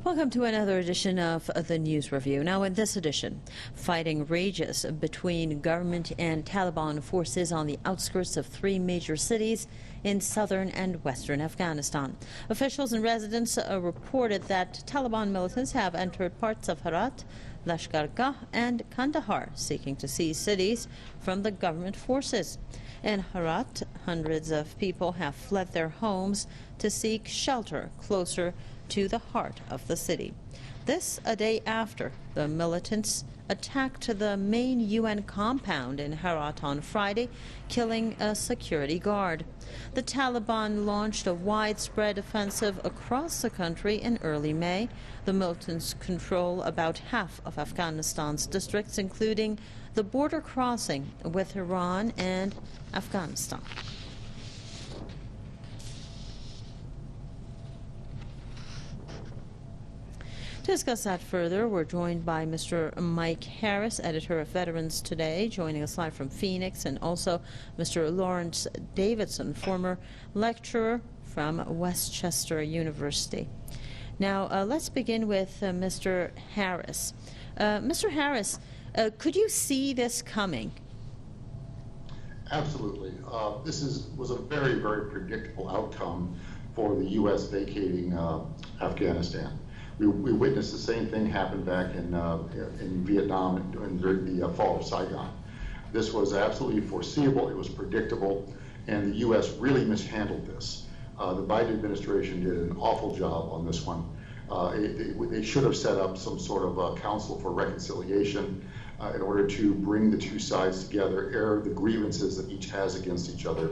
Welcome to another edition of the News Review. Now, in this edition, fighting rages between government and Taliban forces on the outskirts of three major cities in southern and western Afghanistan. Officials and residents reported that Taliban militants have entered parts of Herat, Lashkar and Kandahar, seeking to seize cities from the government forces. In Herat, hundreds of people have fled their homes to seek shelter closer to the heart of the city. This a day after the militants attacked the main UN compound in Herat on Friday, killing a security guard. The Taliban launched a widespread offensive across the country in early May. The militants control about half of Afghanistan's districts, including the border crossing with Iran and Afghanistan. To discuss that further, we're joined by Mr. Mike Harris, editor of Veterans Today, joining us live from Phoenix, and also Mr. Lawrence Davidson, former lecturer from Westchester University. Now, let's begin with Mr. Harris. Mr. Harris, could you see this coming? Absolutely. This was a very, very predictable outcome for the U.S. vacating Afghanistan. We witnessed the same thing happen back in Vietnam during the fall of Saigon. This was absolutely foreseeable, it was predictable, and the U.S. really mishandled this. The Biden administration did an awful job on this one. They should have set up some sort of a council for reconciliation in order to bring the two sides together, air the grievances that each has against each other.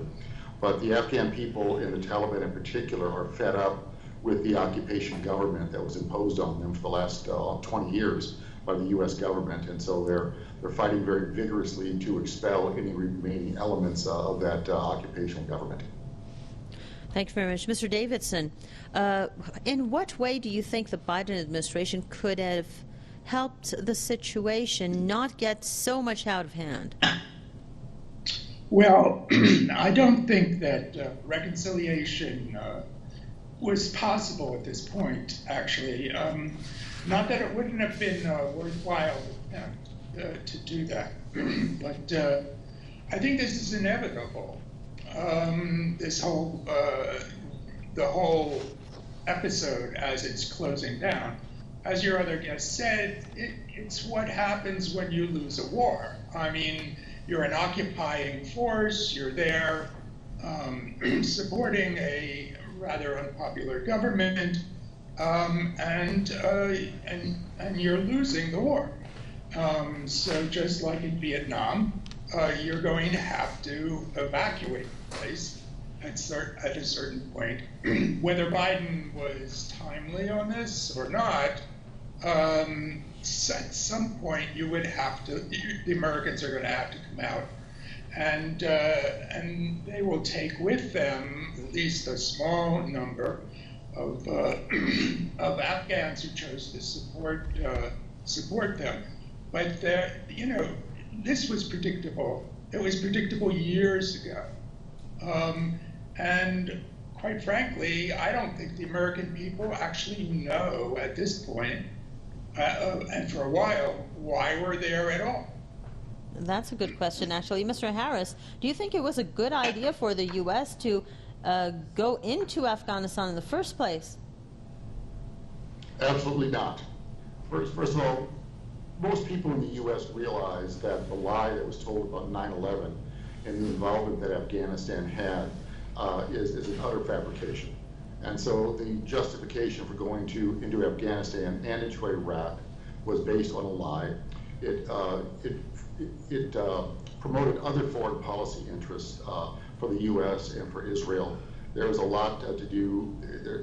But the Afghan people, and the Taliban in particular, are fed up with the occupation government that was imposed on them for the last 20 years by the U.S. government, and so they're fighting very vigorously to expel any remaining elements of that occupational government. Thank you very much. Mr. Davidson, in what way do you think the Biden administration could have helped the situation not get so much out of hand? Well, I don't think that reconciliation was possible at this point, actually. Not that it wouldn't have been worthwhile to do that, but I think this is inevitable. The whole episode as it's closing down. As your other guest said, it's what happens when you lose a war. I mean, you're an occupying force, you're there supporting a rather unpopular government, and you're losing the war. So just like in Vietnam, you're going to have to evacuate the place at a certain point. Whether Biden was timely on this or not, at some point you would have to, the Americans are going to have to come out, and they will take with them at least a small number of Afghans who chose to support them. But this was predictable. It was predictable years ago, and quite frankly, I don't think the American people actually know at this point, and for a while, why we're there at all. That's a good question, actually. Mr. Harris, do you think it was a good idea for the U.S. to go into Afghanistan in the first place? Absolutely not. First of all, most people in the U.S. realize that the lie that was told about 9/11 and the involvement that Afghanistan had is an utter fabrication. And so the justification for going into Afghanistan and into Iraq was based on a lie. It promoted other foreign policy interests for the U.S. and for Israel. There was a lot to do.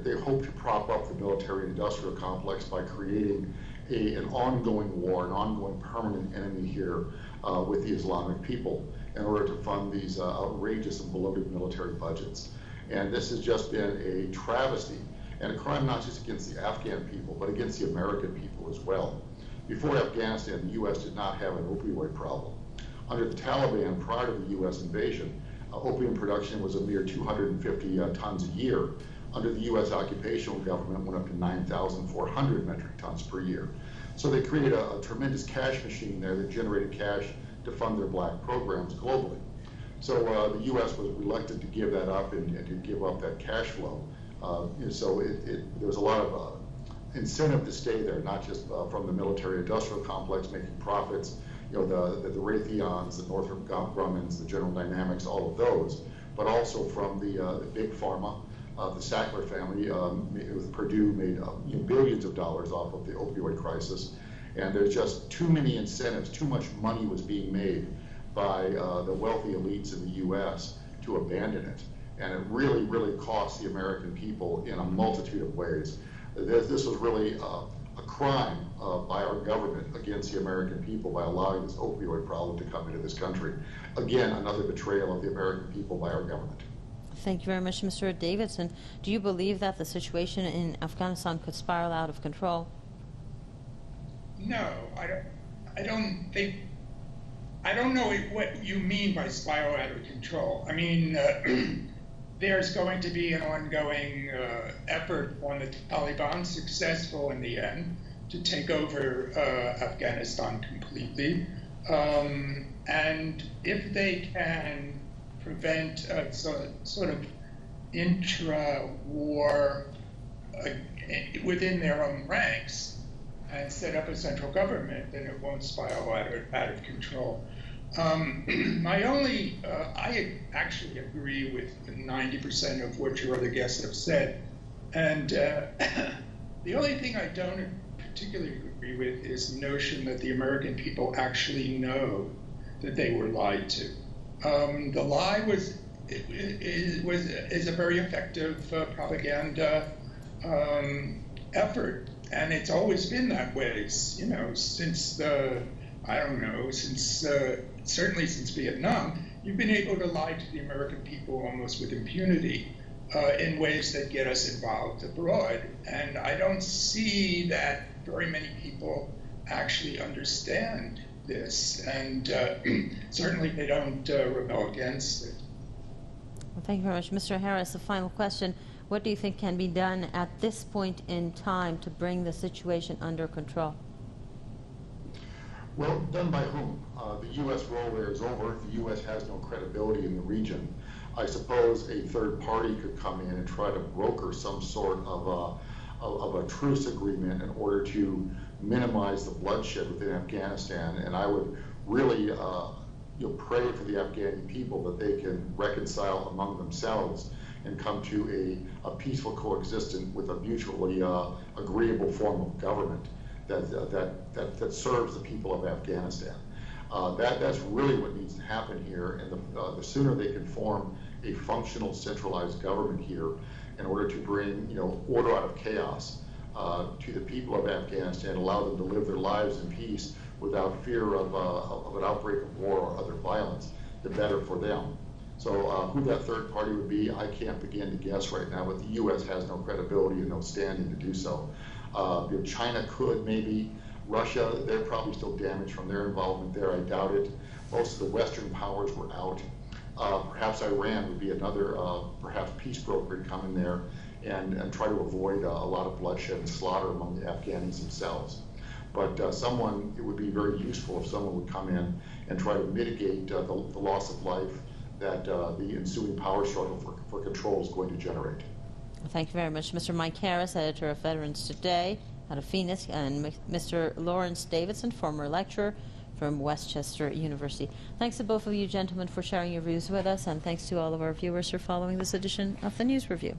They hoped to prop up the military-industrial complex by creating an ongoing war, an ongoing permanent enemy here with the Islamic people in order to fund these outrageous and bloated military budgets. And this has just been a travesty and a crime not just against the Afghan people, but against the American people as well. Before Afghanistan, the U.S. did not have an opioid problem. Under the Taliban, prior to the U.S. invasion, opium production was a mere 250 tons a year, under the U.S. occupational government went up to 9,400 metric tons per year. So they created a tremendous cash machine there that generated cash to fund their black programs globally. So the U.S. was reluctant to give that up and to give up that cash flow. So there was a lot of incentive to stay there, not just from the military-industrial complex making profits, the Raytheons, the Northrop Grummans, the General Dynamics, all of those, but also from the big pharma. The Sackler family with Purdue made billions of dollars off of the opioid crisis, and there's just too many incentives, too much money was being made by the wealthy elites in the U.S. to abandon it, and it really, really cost the American people in a multitude of ways. This was really a crime by our government against the American people by allowing this opioid problem to come into this country. Again, another betrayal of the American people by our government. Thank you very much, Mr. Davidson. Do you believe that the situation in Afghanistan could spiral out of control? No, I don't think. I don't know what you mean by spiral out of control. I mean, there's going to be an ongoing effort on the Taliban, successful in the end, to take over Afghanistan completely. And if they can prevent sort of intra-war within their own ranks and set up a central government, then it won't spiral out of control. I actually agree with 90% of what your other guests have said. And the only thing I don't particularly agree with is the notion that the American people actually know that they were lied to. The lie is a very effective propaganda effort, and it's always been that way. Since certainly since Vietnam, you've been able to lie to the American people almost with impunity in ways that get us involved abroad. And I don't see that very many people actually understand this, and certainly they don't rebel against it. Well, thank you very much. Mr. Harris, the final question. What do you think can be done at this point in time to bring the situation under control? Well, done by whom? The U.S. role there is over. The U.S. has no credibility in the region. I suppose a third party could come in and try to broker some sort of a truce agreement in order to minimize the bloodshed within Afghanistan. And I would really pray for the Afghan people that they can reconcile among themselves and come to a peaceful coexistence with a mutually agreeable form of government that serves the people of Afghanistan. That's really what needs to happen here, and the sooner they can form a functional centralized government here in order to bring order out of chaos to the people of Afghanistan, allow them to live their lives in peace without fear of an outbreak of war or other violence, the better for them. So who that third party would be, I can't begin to guess right now, but the U.S. has no credibility and no standing to do so. China could, maybe. Russia, they're probably still damaged from their involvement there. I doubt it. Most of the Western powers were out. Perhaps Iran would be another, perhaps peace broker to come in there and try to avoid a lot of bloodshed and slaughter among the Afghans themselves. But it would be very useful if someone would come in and try to mitigate the loss of life that the ensuing power struggle for control is going to generate. Thank you very much, Mr. Mike Harris, editor of Veterans Today out of Phoenix, and Mr. Lawrence Davidson, former lecturer from Westchester University. Thanks to both of you gentlemen for sharing your views with us, and thanks to all of our viewers for following this edition of the News Review.